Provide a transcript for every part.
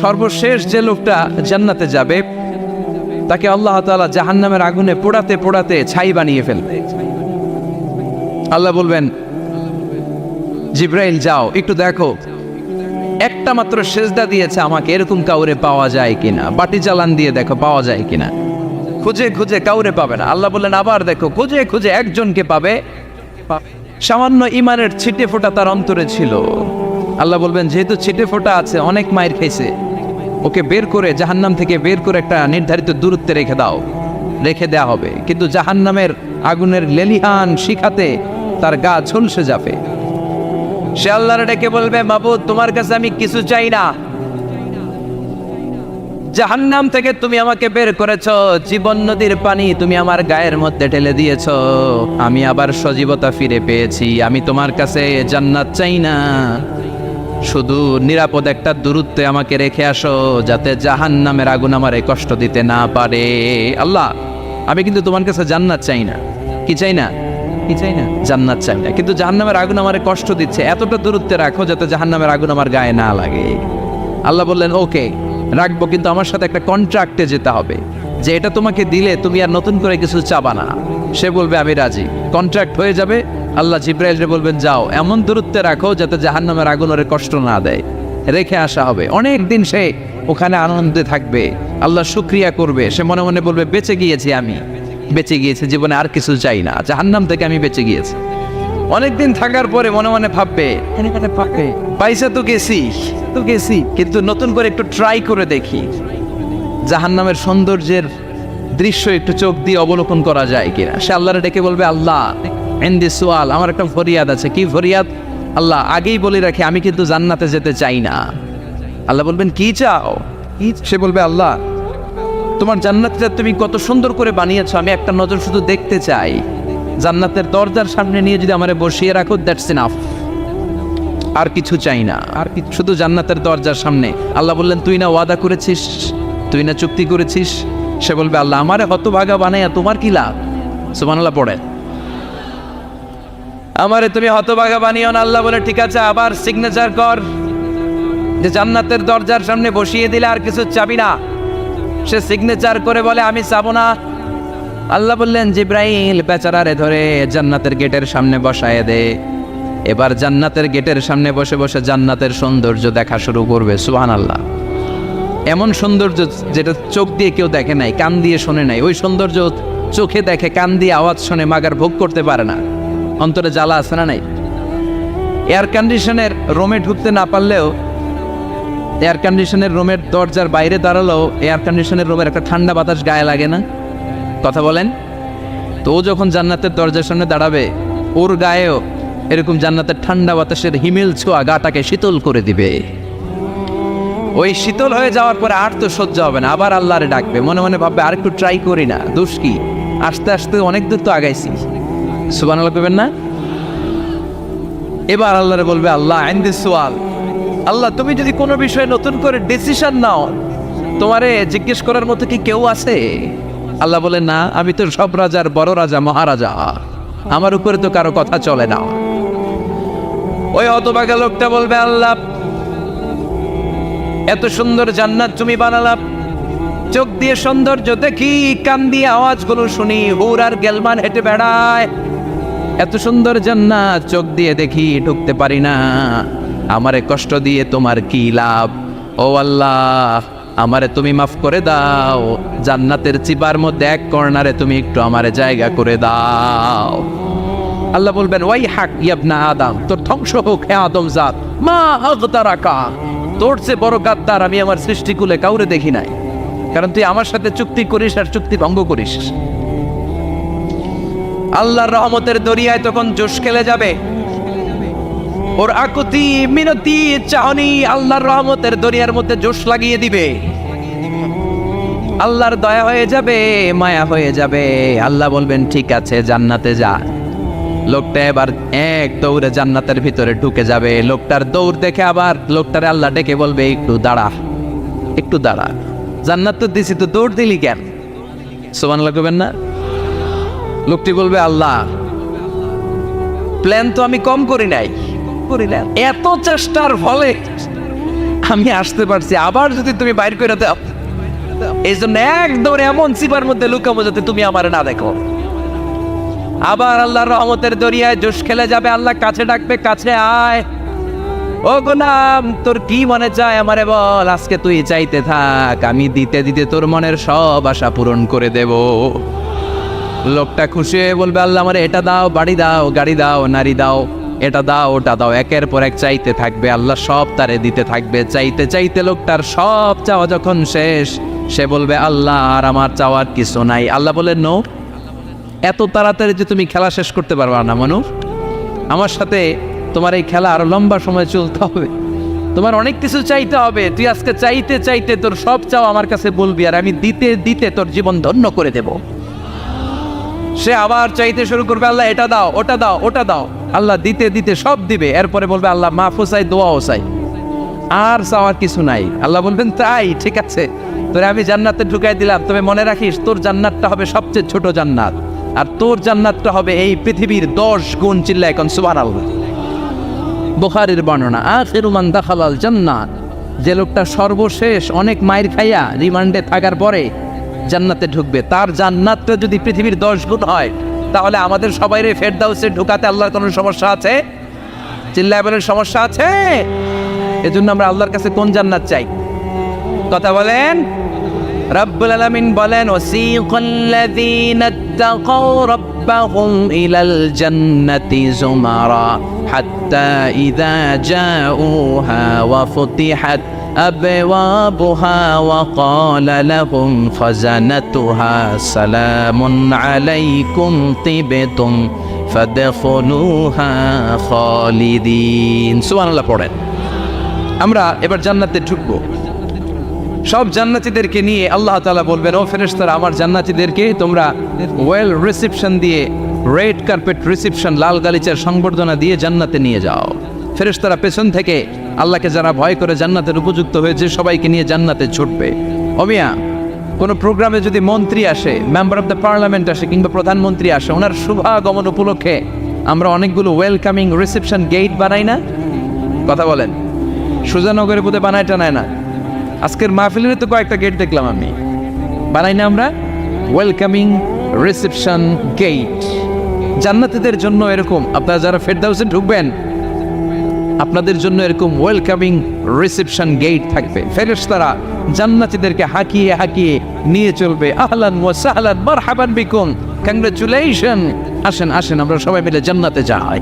সর্বশেষ যে লোকটা জান্নাতে যাবে তাকে আল্লাহ তাআলা জাহান্নামের আগুনে পোড়াতে পোড়াতে ছাই বানিয়ে ফেলবে। আল্লাহ বলবেন, জিব্রাইল যাও একটু দেখো, একটা মাত্র সেজদা দিয়েছে আমাকে, এরকম কাউরে পাওয়া যায় কিনা, বাটি চালান দিয়ে দেখো পাওয়া যায় কিনা। খুঁজে খুঁজে কাউরে পাবে না। আল্লাহ বললেন আবার দেখো, খুঁজে খুঁজে একজনকে পাবে, সামান্য ইমানের ছিটে ফোঁটা তার অন্তরে ছিল। আল্লাহ বলবেন যেহেতু ছিটে ফোঁটা আছে, অনেক মায়ের খাইছে, ওকে বের করে জাহান্নাম থেকে বের করে একটা নির্ধারিত দূরত্বে রেখে দাও, রেখে দেয়া হবে। কিন্তু জাহান্নামের আগুনের লেলিহান শিখাতে তার গা ঝলসে যাবে। সে আল্লাহর ডেকে বলবে, মাবুদ তোমার কাছে আমি কিছু চাই না, জাহান্নাম থেকে তুমি আমাকে বের করেছো, জীবন নদীর পানি তুমি আমার গায়ের মধ্যে ঢেলে দিয়েছো, আমি আবার সজীবতা ফিরে পেয়েছি। আমি তোমার কাছে জান্নাত চাই না, শুধু নিরাপদ একটা দূরত্বে আমাকে রেখে আসো, যাতে জাহান্নামের আগুন আমারে কষ্ট দিতে না পারে। আল্লাহ আমি কিন্তু তোমার কাছে জান্নাত চাই না। কি চাই না? কি চাই না? জান্নাত চাই না, কিন্তু জাহান্নামের আগুন আমারে কষ্ট দিচ্ছে, এতটা দূরত্বে রাখো যাতে জাহান্নামের আগুন আমার গায়ে না লাগে। আল্লাহ বললেন ওকে রাখবো, কিন্তু আমার সাথে একটা কন্ট্রাক্টে যেতে হবে, যে এটা তোমাকে দিলে তুমি আর নতুন করে কিছু চাবা না। সে বলবে আমি রাজি, কন্ট্রাক্ট হয়ে যাবে। আল্লাহ জিব্রাইলকে বলবেন যাও এমন দূরত্বে রাখো যাতে জাহান্নামের আগুন ওরে কষ্ট না দেয়, রেখে আসা হবে। অনেক দিন সে ওখানে আনন্দে থাকবে, আল্লাহ শুকরিয়া করবে, সে মনে মনে বলবে বেঁচে গিয়েছি, আমি বেঁচে গিয়েছি, জীবনে আর কিছু চাই না, জাহান্নাম থেকে আমি বেঁচে গিয়েছি। অনেকদিন থাকার পরে মনে মনে ভাববে পয়সা তো গেছি, কিন্তু নতুন করে একটু ট্রাই করে দেখি, জাহান্নামের সৌন্দর্যের দৃশ্য একটু চোখ দিয়ে অবলোকন করা যায় কিনা। সে আল্লাহরে ডেকে বলবে আল্লাহ ইনদি সুআল, আমার একটা ফরিয়াদ আছে। কি ফরিয়াদ? আল্লাহ আগেই বলে রাখি আমি কিন্তু জান্নাতে যেতে চাই না। আল্লাহ বলবেন কি চাও? সে বলবে আল্লাহ তোমার জান্নাতটা তুমি কত সুন্দর করে বানিয়েছো, আমি একটা নজর শুধু দেখতে চাই, জান্নাতের দরজার সামনে নিয়ে যদি আমারে বসিয়ে রাখো, দ্যাটস ইনাফ, আর কিছু চাই না, আর শুধু জান্নাতের দরজার সামনে। আল্লাহ বললেন তুই না ওয়াদা করেছিস, তুই না চুক্তি করেছিস। সে বলবে আল্লাহ আমারে হতভাগা বানাইয়া তোমার কি লাভ? সুবহানাল্লাহ পড়ে, আমারে তুমি হতভাগা বানিও না। আল্লাহ বলে ঠিক আছে, আবার সিগনেচার কর যে জান্নাতের দরজার সামনে বসিয়ে দিলে আর কিছু চাবি না। সে সিগনেচার করে বলে আমি চাবো না। আল্লাহ বললেন জিব্রাইল বেচারারে ধরে জান্নাতের গেটের সামনে বসায় দে। এবার জান্নাতের গেটের সামনে বসে বসে জান্নাতের সৌন্দর্য দেখা শুরু করবে। সুবহানাল্লাহ, এমন সৌন্দর্য যেটা চোখ দিয়ে কেউ দেখে নাই, কান দিয়ে শোনে নাই। ওই সৌন্দর্য চোখে দেখে, কান দিয়ে আওয়াজ শোনে, মাগার ভোগ করতে পারে না, অন্তরে জ্বালা আছে না নাই? এয়ার কন্ডিশনের রুমে ঢুকতে না পারলেও, এয়ার কন্ডিশনের রুমের দরজার বাইরে দাঁড়ালেও এয়ার কন্ডিশনের রুমের একটা ঠান্ডা বাতাস গায়ে লাগে না? কথা বলেন তো। ও যখন জান্নাতের দরজার সামনে দাঁড়াবে, ওর গায়েও এরকম জান্নাতের ঠান্ডা বাতাসের হিমেল ছোঁয়া গাটাকে শীতল করে দিবে। ওই শীতল হয়ে যাওয়ার পরে আর তো সহ্য হবে না, আবার আল্লাহরে ডাকবে, মনে মনে ভাববে আর একটু ট্রাই করি না, দোষ কি, আস্তে আস্তে অনেক দূর তো আগাইছি। সুবহানাল্লাহ করবেন না? এবার আল্লাহরে বলবে আল্লাহ ইনদি সুআল, আল্লাহ তুমি যদি কোনো বিষয়ে নতুন করে ডিসিশন নাও, তোমারে জিজ্ঞেস করার মতো কি কেউ আছে? আল্লাহ বলে না, আমি তো সব রাজার বড় রাজা, মহারাজা, আমার উপরে তো কারো কথা চলে না। ওই হতভাগা লোকটা বলবে আল্লাহ এত সুন্দর জান্নাত তুমি বানালাম, চোখ দিয়ে সৌন্দর্য দেখি, কান দিয়ে আওয়াজগুলো শুনি, হুর আর গেলমান হেঁটে বেড়ায়, এত সুন্দর জান্নাত চোখ দিয়ে দেখি, ঢুকতে পারি না, আমারে কষ্ট দিয়ে তোমার কি লাভ? ও আল্লাহ আমারে তুমি মাফ করে দাও, জান্নাতের চিবার মধ্যে এক কর্নারে তুমি একটু আমারে জায়গা করে দাও। আল্লাহ বলবেন ওয়াই হাক ইবনা আদম, তোর ধ্বংস হোক হে আদম জাত, মা আগতারাকা, তোর চেয়ে বড় গাদ্দার আমি আমার সৃষ্টিকুলে কাউরে দেখি নাই, কারণ তুই আমার সাথে চুক্তি করিস আর চুক্তি ভঙ্গ করিস। আল্লাহর রহমতের দরিয়ায় তখন জোশ খেলে যাবে, ওর আকুতি মিনতি চাহনি আল্লাহর রহমতের দরিয়ার মধ্যে জোশ লাগিয়ে দিবে। আল্লাহর দয়া হয়ে যাবে, মায়া হয়ে যাবে। আল্লাহ বলবেন ঠিক আছে জান্নাতে যা। লোকটা এবার এক দৌড়ে জান্নাতের ভিতরে ঢুকে যাবে। লোকটার দৌড় দেখে আবার লোকটারে আল্লাহ ডেকে বলবে একটু দাঁড়া, একটু দাঁড়া, জান্নাত তো দিছি, তো দৌড় দিলি কেন? সুবহানাল্লাহ করবেন না? লোকটি বলবে আল্লাহ প্ল্যান তো আমি কম করি নাই, এত চেষ্টার ফলে আমি আসতে পারছি, আবার যদি তুমি বাইর করে দাও, এই জন্য একদম এমন চিপার মধ্যে লুকাবো যাতে তুমি আমার না দেখো। আবার আল্লাহর রহমতের দরিয়ায় জোশ খেলে যাবে, আল্লাহ কাছে ডাকবে, কাছে আয় ও গোলাম, তোর কি মনে চায় আমারে বল, আজকে তুই চাইতে থাক, আমি দিতে দিতে তোর মনের সব আশা পূরণ করে দেব। লোকটা খুশি হয়ে বলবে, আল্লাহ আমারে এটা দাও, বাড়ি দাও, গাড়ি দাও, নারী দাও, এটা দাও, ওটা দাও, একের পর এক চাইতে থাকবে, আল্লাহ সব তারে দিতে থাকবে। চাইতে চাইতে লোকটার সব চাওয়া যখন শেষ, সে বলবে, আল্লাহ আর আমার চাওয়ার কিছু নাই। আল্লাহ বলেন, নো, এত তাড়াতাড়ি যে তুমি খেলা শেষ করতে পারবা না মানুষ, আমার সাথে তোমার এই খেলা আরো লম্বা সময় চলতে হবে, তোমার অনেক কিছু চাইতে হবে। তুই আজকে চাইতে চাইতে তোর সব চাও আমার কাছে বলবি, আর আমি দিতে দিতে তোর জীবন ধন্য করে দেব। সে আবার চাইতে শুরু করবে, আল্লাহ এটা দাও, ওটা দাও, ওটা দাও, আল্লাহ দিতে দিতে সব দিবে। এরপরে বলবে, আল্লাহ মাফও চাই, দোয়াও চাই, আর চাওয়ার কিছু নাই। আল্লাহ বলবেন, তাই ঠিক আছে, তোরে আমি জান্নাতে ঢুকাই দিলাম, তবে মনে রাখিস তোর জান্নাতটা হবে সবচেয়ে ছোট জান্নাত, আর তোর জান্নাতটা হবে এই পৃথিবীর 10 গুণ। চিল্লা এখন সুবহানাল্লাহ। বুখারীর বর্ণনা, আখিরু মান দাখালাল জান্নাত, যে লোকটা সর্বশেষ অনেক মাইর খাইয়া রিমান্ডে থাকার পরে জান্নাতে ঢুকবে, তার জান্নাতটা যদি পৃথিবীর 10 গুণ হয়, তাহলে আমাদের সবাইরে ফেরদাউসে ঢুকাতে আল্লাহর কোনো সমস্যা আছে? চিল্লায় বলেন, সমস্যা আছে? এজন্য আমরা আল্লাহর কাছে কোন জান্নাত চাই? কথা বলেন। রব্বুল আলামিন বলেন, ওয়াসিকাল্লাযীনা তাকাউ রাব্বাহুম ইলাল জান্নাতি যুমারা হাত্তা ইযা জাউহা ওয়া ফুতিহাত আবওয়াবুহা ওয়া ক্বালা লাহুম খাযানাতুহা সালামুন আলাইকুম তিবতুম ফাদখুলুহা খালিদিন। সুবহানাল্লাহ পড়েন। আমরা এবার জান্নাতে ঢুকবো। সব জান্নাতীদেরকে নিয়ে আল্লাহ তাআলা বলবেন, ও ফেরেশতারা, আমার জান্নাতীদেরকে তোমরা ওয়েল রিসেপশন দিয়ে, রেড কার্পেট রিসেপশন, লাল গালিচার সংবর্ধনা দিয়ে জান্নাতে নিয়ে যাও। ফেরেশতারা পেছন থেকে আল্লাহকে যারা ভয় করে জান্নাতের উপযুক্ত হয়েছে সবাইকে নিয়ে জান্নাতে ছুটবে। অমিয়া, কোনো প্রোগ্রামে যদি মন্ত্রী আসে, মেম্বার অফ দ্য পার্লামেন্ট আসে, কিংবা প্রধানমন্ত্রী আসে, ওনার শুভাগমন উপলক্ষে আমরা অনেকগুলো ওয়েলকামিং রিসেপশন গেট বানাই না? কথা বলেন। সুজানগরে বোধহয় বানায় টানায় না, আজকের মাহফিলের তো কয়েকটা গেট দেখলাম আমি, বানাই না আমরা ওয়েলকামিং রিসেপশন গেট। জান্নাতীদের জন্য এরকম, আপনারা যারা ফেরদাউসে ঢুকবেন আপনাদের জন্য এরকম ওয়েলকামিং রিসেপশন গেট থাকবে। ফেরেশতারা জান্নাতীদেরকে হাঁকিয়ে হাঁকিয়ে নিয়ে চলবে, আহলান ওয়া সাহলান মারহাবান বিকুম, কংগ্রাচুলেশন, আসেন আসেন আমরা সবাই মিলে জান্নাতে যাই।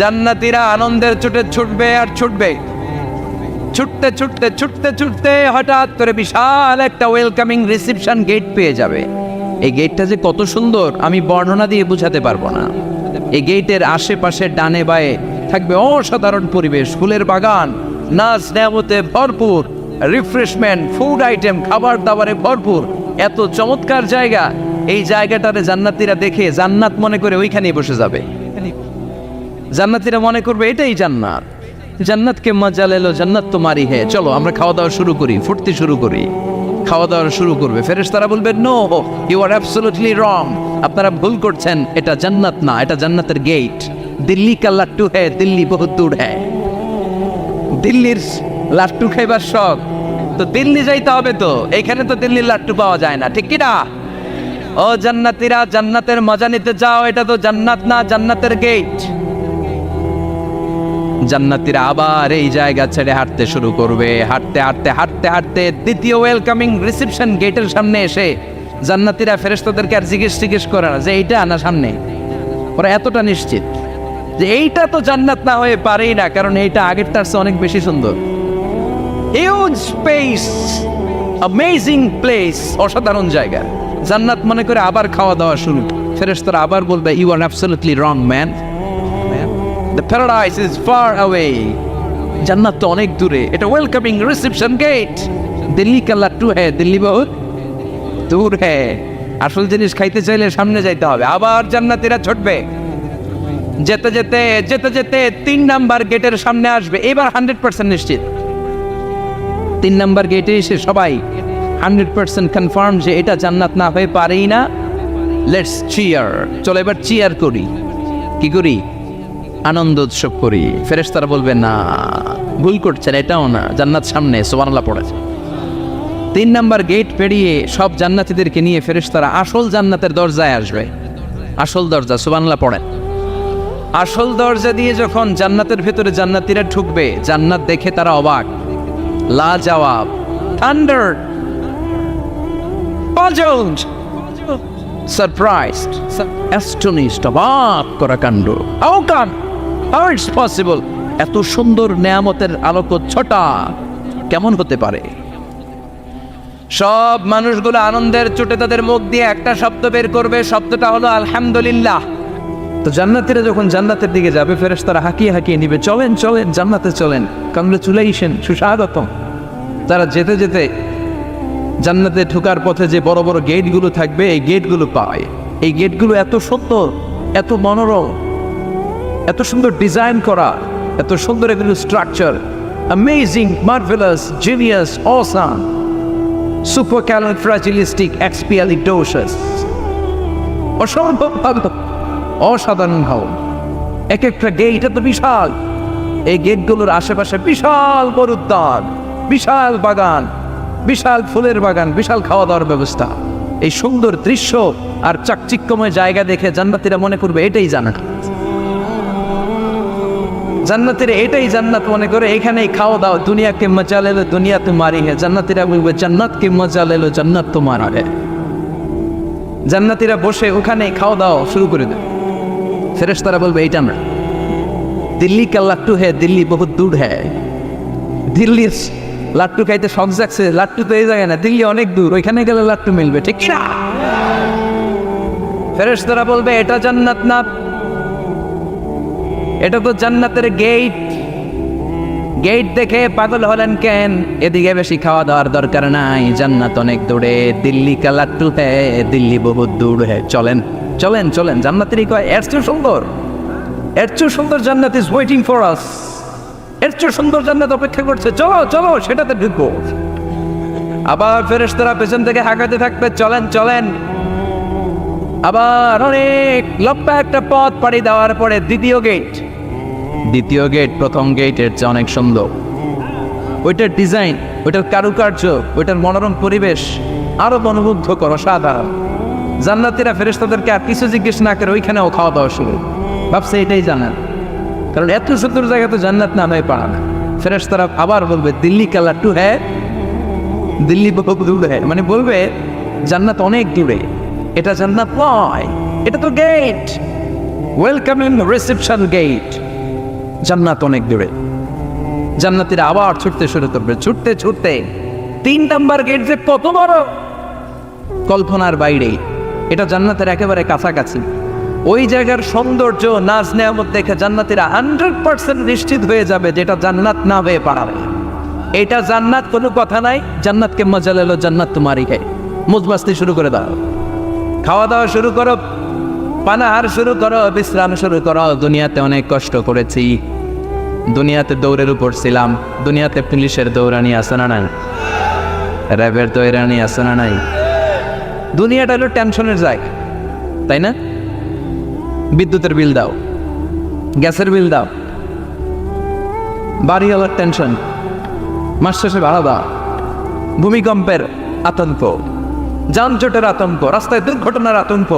জান্নাতীরা আনন্দের চোটে ছুটবে আর ছুটবে, ছুটতে ছুটতে ছুটতে ছুটতে হঠাৎ করে বিশাল একটা ওয়েলকামিং রিসেপশন গেট পেয়ে যাবে। এই গেটটা যে কত সুন্দর আমি বর্ণনা দিয়ে বোঝাতে পারবো না। এই গেটের আশেপাশে ডানে বায়ে থাকবে অসাধারণ পরিবেশ, ফুলের বাগান, নাচ নেয়ামতে ভরপুর, রিফ্রেশমেন্ট, ফুড আইটেম, খাবার দাবারে ভরপুর, এত চমৎকার জায়গা। এই জায়গাটারে জান্নাতীরা দেখে জান্নাত মনে করে ওইখানেই বসে যাবে। জান্নাতীরা মনে করবে এটাই জান্নাত, জান্নাতকে মজা লেলো, জান্নাত তো মারি হে, চলো আমরা খাওয়া দাওয়া শুরু করি, ফুটতে শুরু করি। খাওয়া দাওয়া শুরু করবে। ফেরেশতারা বলবে, no, you are absolutely wrong, আপনারা ভুল করছেন, এটা জান্নাত না, এটা জান্নাতের গেট। দিল্লি কা লাট্টু হ্যায়, দিল্লি বহুত দূর হ্যায়। দিল্লির লাট্টু খাইবার শখ তো দিল্লি যাইতে হবে, তো এইখানে তো দিল্লির লাট্টু পাওয়া যায় না, ঠিক কিনা? ও জান্নাতীরা, জান্নাতের মজা নিতে যাও, এটা তো জান্নাত না, জান্নাতের গেট। জান্নাতীরা আবার এই জায়গা ছেড়ে হাঁটতে শুরু করবে। হাঁটতে হাঁটতে হাঁটতে হাঁটতে দ্বিতীয় ওয়েলকামিং রিসেপশন গেটের সামনে এসে জান্নাতীরা ফেরেশতাদেরকে আর জিজ্ঞেস করে না যে এইটা না সামনে, ওরা এতটা নিশ্চিত যে এইটা তো জান্নাত না হয়ে পারেই না, কারণ এইটা আগের তার চেয়ে অনেক বেশি সুন্দর। হিউজ স্পেস, অ্যামেজিং প্লেস, অসাধারণ জায়গা। জান্নাত মনে করে আবার খাওয়া দাওয়া শুরু। ফেরেশতারা আবার বলবে, you are absolutely wrong man, the paradise is far away, জান্নাত তো অনেক দূরে, এটা ওয়েলকামিং রিসেপশন গেট। দিল্লি কা লাট্টু হ্যায়, দিল্লি বহুত দূর হ্যায়। আসল জিনিস খাইতে চাইলে সামনে যাইতে হবে। আবার জান্নাতীরা ছুটবে, যেতে যেতে যেতে যেতে 3 নাম্বার গেটের সামনে আসবে। এবার 100% নিশ্চিত 3 নাম্বার গেটে এসে সবাই 100% কনফার্ম যে এটা জান্নাত না হয়ে পারেই না। লেটস চিয়ার, চলো এবার চিয়ার করি। কি করি? আনন্দ উৎসব করি। ফেরেশতারা বলবে, না, ভুল করছেন, এটাও না, জান্নাত সামনে, সুবহানাল্লাহ পড়েছে। 3 নাম্বার গেট পেরিয়ে সব জান্নাতীদেরকে নিয়ে ফেরেশতারা আসল জান্নাতের দরজায় আসবে। আসল দরজা, সুবহানাল্লাহ পড়েন। আসল দরজা দিয়ে যখন জান্নাতের ভেতরে জান্নাতীরা ঢুকবে, জান্নাত দেখে তারা অবাক, লাজবাব, থান্ডার, পাজলড, সারপ্রাইজড, অ্যাস্টনিশড, অবাক করা কাণ্ড। How come, how it's possible, এত সুন্দর নেয়ামতের আলোকচ্ছটা কেমন হতে পারে? সব মানুষগুলো আনন্দের চোটে তাদের মুখ দিয়ে একটা শব্দ বের করবে, শব্দটা হলো আলহামদুলিল্লাহ। তো জান্নাতীরা যখন জান্নাতের দিকে যাবে, ফেরেশতারা হাঁকিয়ে হাঁকিয়ে নিবে, চলেন চলেন জান্নাতে চলেন, কংগ্রেচুলেশন, সুস্বাগতম। তারা যেতে যেতে জান্নাতে ঢোকার পথে যে বড় বড় গেটগুলো থাকবে, এই গেটগুলো পায়। এই গেটগুলো এত সুন্দর, এত মনোরম, এত সুন্দর ডিজাইন করা, এত সুন্দর এগুলো structure, amazing, marvellous, genius, awesome, supercalifragilisticexpialidocious, অসম্ভব ভালো, অসাধারণ ভালো। এক একটা গেট এত বিশাল, এই গেটগুলোর আশেপাশে বিশাল বড় উদ্যান, বিশাল বাগান, বিশাল ফুলের বাগান, বিশাল খাওয়া দাওয়ার ব্যবস্থা। এই সুন্দর দৃশ্য আর চাকচিক্যময় জায়গা দেখে জান্নাতীরা মনে করবে এটাই জান্নাত। জান্নাতীরা এটাই জান্নাত মনে করে, এখানেই খাওয়া দাওয়া। দুনিয়া কে মজা লেলো দুনিয়া তোমারি হে, জান্নাতীরা বলবে জান্নাত কে মজা লেলো জান্নাত তোমার হে। জান্নাতীরা বসে ওখানেই খাওয়া দাওয়া শুরু করে দেবে। ফেরেশতারা বলবে এইটা না, দিল্লি কা লাট্টু হে, দিল্লি বহুত দূর হ্যাঁ। দিল্লির লাট্টু খাইতে শখ জাগছে, লাট্টু তো এই জায়গায় না, দিল্লি অনেক দূর, ওইখানে গেলে লাট্টু মিলবে, ঠিক না? ফেরেশতারা বলবে এটা জান্নাত না, এটা তো জান্নাতের গেট। গেট দেখে পাগল হলেন কেন? এদিকে বেশি খাওয়া দাওয়ার দরকার নাই, জান্নাত অনেক দূরে, দিল্লি কা লাট্টু হ্যাঁ, দিল্লি বহুত দূর হ্যাঁ, চলেন চলেন চলেন। জান্নাতেরই কয় এর চেয়ে সুন্দর, এর চেয়ে সুন্দর জান্নাত ইজ ওয়েটিং ফর আস, এর চেয়ে সুন্দর জান্নাত অপেক্ষা করছে, চলো চলো সেটাতে ঢুকবো। আবার ফেরেশতারা পেছন থেকে হাঁকাতে থাকবে, চলেন চলেন। আবার অনেক লম্বা একটা পথ পাড়ি দেওয়ার পরে দ্বিতীয় গেট। দ্বিতীয় গেট প্রথম গেটের চেয়ে অনেক সুন্দর। ওইটার ডিজাইন, ওইটার কারুকার্য, ওইটার মনোরম পরিবেশ আরো মনোমুগ্ধকর, অসাধারণ। জান্নাতীরা ফেরেশতাদেরকে আর কিছু জিজ্ঞেস না করে ওইখানেও খাওয়া দাওয়া শুরু। ভাবছে এটাই জান্নাত, কারণ এত সুন্দর জায়গা তো জান্নাত না হয়ে পারে না। ফেরেশতারা আবার বলবে দিল্লি কা লাট্টু হ্যাঁ, দিল্লি বহুত দূর হ্যাঁ, মানে বলবে জান্নাত অনেক দূরে, এটা জান্নাত নয়, এটা তো গেট, ওয়েলকামিং রিসেপশন গেট, জান্নাত অনেক দূরে। জান্নাতীরা আবার ছুটতে শুরু করবে, ছুটতে ছুটতে 3 নাম্বার গেট যে কত বড়, কল্পনার বাইরে। এটা জান্নাতের একেবারে কাছাকাছি। ওই জায়গার সৌন্দর্য, নাজ নেয়ামত দেখে জান্নাতীরা 100% নিশ্চিত হয়ে যাবে যেটা জান্নাত না হয়ে পারে। এটা জান্নাত, কোনো কথা নাই। জান্নাতকে মজা লেলো জান্নাত তোমারই খাই, মুজমাস্তি শুরু করে দাও, খাওয়া দাওয়া শুরু করো, পানাহার শুরু করো, বিশ্রাম শুরু করো। দুনিয়াতে অনেক কষ্ট করেছি, দুনিয়াতে দৌড়ের উপর ছিলাম, দুনিয়াতে পুলিশের দৌড়ানি আছে না নাই, র্যাবের দৌড়ানি আছে না নাই। দুনিয়াটা হলো টেনশনের জায়গা, তাই না? বিদ্যুতের বিল দাও, গ্যাসের বিল দাও, বাড়িওয়ালার টেনশন, মাস শেষে ভাড়া দাও, ভূমিকম্পের আতঙ্ক, যানজটের আতঙ্ক, রাস্তায় দুর্ঘটনার আতঙ্ক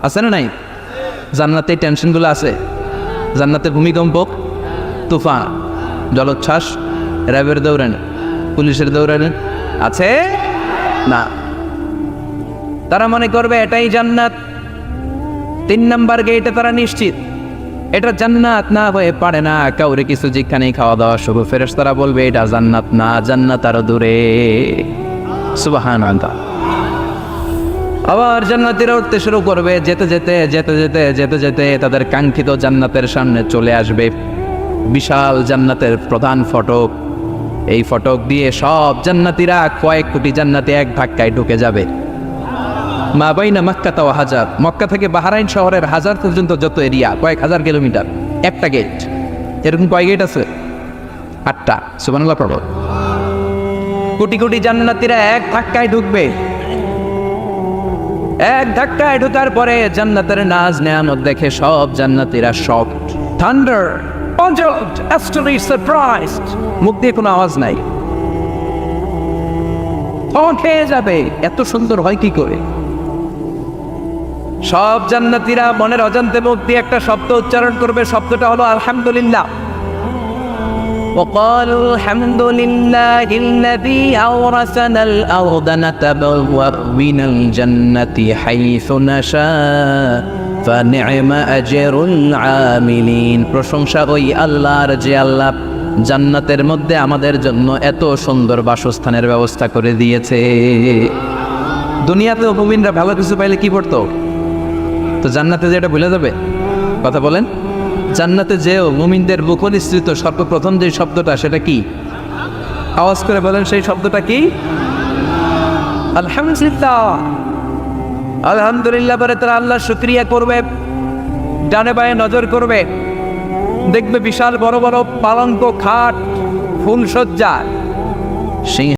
আছে না নাই? জান্নাতে এই টেনশনগুলো আছে। জান্নাতে ভূমিকম্প, তুফান, জলোচ্ছ্বাস, র্যাবের দৌড়ানি, পুলিশের দৌড়ানি আছে না। তারা মনে করবে এটাই জান্নাত। 3 নাম্বার গেটে তারা নিশ্চিত এটা জান্নাত না হয়ে পারে না। কাউরে কিছু যেখানেই খাওয়া দাওয়া শুরু, ফেরেশতারা বলবে এটা জান্নাত না, জান্নাত আরো দূরে। সুবহানাল্লাহ। আবার জান্নাতীরা উঠতে শুরু করবে, যেতে যেতে যেতে যেতে যেতে যেতে তাদের কাঙ্ক্ষিত জান্নাতের সামনে চলে আসবে। বিশাল জান্নাতের প্রধান ফটক। এই ফটক দিয়ে সব জান্নাতীরা, কয়েক কোটি জান্নাতি এক ধাক্কায় ঢুকে যাবে। মা বাইনা মক্কা তাও হাজার, মক্কা থেকে বাহরাইন শহরের হাজার পর্যন্ত যত এরিয়া, কয়েক হাজার কিলোমিটার, একটা গেট। এরকম কয় গেট আছে? 8টা। সুবহানাল্লাহ পড়ো। কোটি কোটি জান্নাতীরা এক ধাক্কায় ঢুকবে। এক ধাক্কায় ঢোকার পরে জান্নাতের নাজ নেয়ামত দেখে সব জান্নাতীরা shocked. Thunder, puzzled, astonished, surprised. মুখ দিয়ে কোনো আওয়াজ নাই, খেয়ে যাবে, এত সুন্দর হয় কি করে? সব জান্নাতীরা মনের অজান্তে মুখ দিয়ে একটা শব্দ উচ্চারণ করবে, শব্দটা হলো আলহামদুলিল্লাহ। وقالوا الحمد لله الذي أورثنا الأرض نتبوأ من الجنة حيث نشاء فنعم أجر العاملين। প্রশংসা ওই আল্লাহর যে আল্লাহ জান্নাতের মধ্যে আমাদের জন্য এত সুন্দর বাসস্থানের ব্যবস্থা করে দিয়েছে। দুনিয়াতেও মুমিনরা ভালো কিছু পাইলে কি পড়তো? তো জান্নাতে যে এটা ভুলে যাবে? কথা বলেন। জান্নাতে যেও মুমিনদের মুখনিসৃত সর্বপ্রথম যে শব্দটা, সেটা কি? আওয়াজ করে বলেন, সেই শব্দটা কি? আলহামদুলিল্লাহ। আলহামদুলিল্লাহ বলে তারা আল্লাহ শুকরিয়া করবে, ডানে বায়ে নজর করবে, দেখবে বিশাল বড় বড় পালঙ্ক, খাট, ফুলসজ্জা,